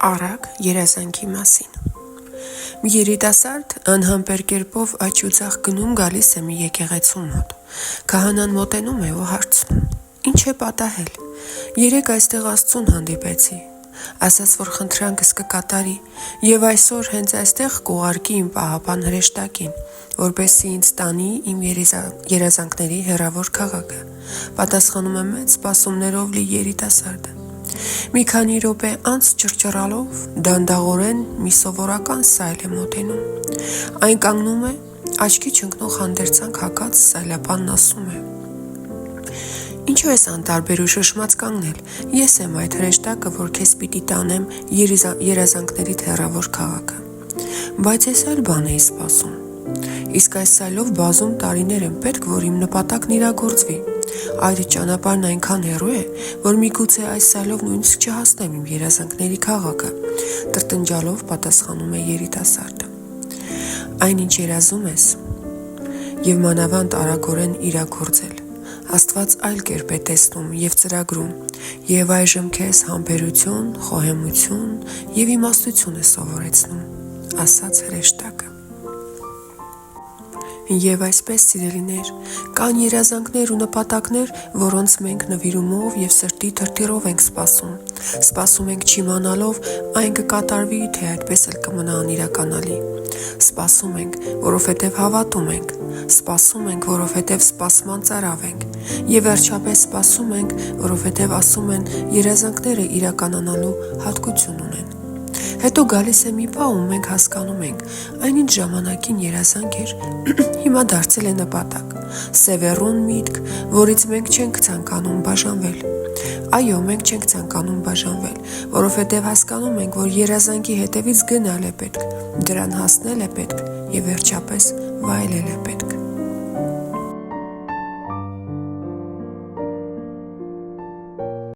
Արագ երազանքի մասին։ Մի երիտասարդ անհամբեր կերպով աջ ու ձախ գնում գալիս է մի եկեղեցու մոտ։ Քահանան մոտենում է ու հարցնում. «Ինչ է պատահել։ Երեկ այստեղ Աստծուն հանդիպեցի։ Ասաց, որ խնդրանքս կկատարի եւ այսօր հենց այստեղ կուղարկի իմ պահապան հրեշտակին, որպեսզի ինձ տանի իմ երազանքների հեռավոր քաղաքը», պատասխանում է մեծ սպասումներով լի երիտասարդը։ Մի քանի րոպե անց ճռճռալով դանդաղորեն մի սովորական սայլ է մոտենում։ Այն կանգնում է, աչքի չընկնող հանդերձանք հագած սայլապանն ասում է. «Ինչու ես անտարբեր ու շշմած կանգնել, ես եմ այդ հրեշտակը, որ քեզ պիտի տանեմ երազանքներիդ հեռավոր քաղաքը։ Բայց ես այլ բան էի սպասում։ Իսկ այս սայլով բազում տարիներ են պետք, որ իմ նպատակն իրագործվի։ Այդ ճանապարհն այնքան հեռու է, որ միգուցե այս սայլով նույնիսկ չհասնեմ իմ երազանքների քաղաքը», տրտնջալով պատասխանում է երիտասարդը։ Այնինչ երազում ես եւ մանավանդ արագորեն իրագործել, Աստված այլ կերպ է տեսնում եւ ծրագրում, եւ այժմ քեզ համբերություն, խոհեմություն եւ իմաստություն է սովորեցնում, ասաց հրեշտակը։ Եվ այսպես, սիրելիներ, կան երազանքներ ու նպատակներ, որոնց մենք նվիրումով եւ սրտի թրթիռով ենք սպասում ենք չիմանալով այն կկատարվի, թե այդպես էլ կմնա անիրականալի։ Սպասում ենք, որովհետև հավատում ենք, սպասում ենք, որովհետև սպասման ծարավ ենք, եւ վերջապես սպասում ենք, որովհետև ասում են, երազանքները իրականանալու հատկություն ունեն։ Հետո գալիս է մի պահ, ու մենք հասկանում ենք, այնինչ ժամանակին երազանք էր, հիմա դարձել է նպատակ, սևեռուն միտք, որից մենք չենք ցանկանում բաժանվել։ Այո, մենք չենք ցանկանում բաժանվել, որովհետև հասկանում ենք, որ երազանքի հետևից գնալ է պետք, դրան հասնել է պետք եւ վերջապես վայելել է պետք։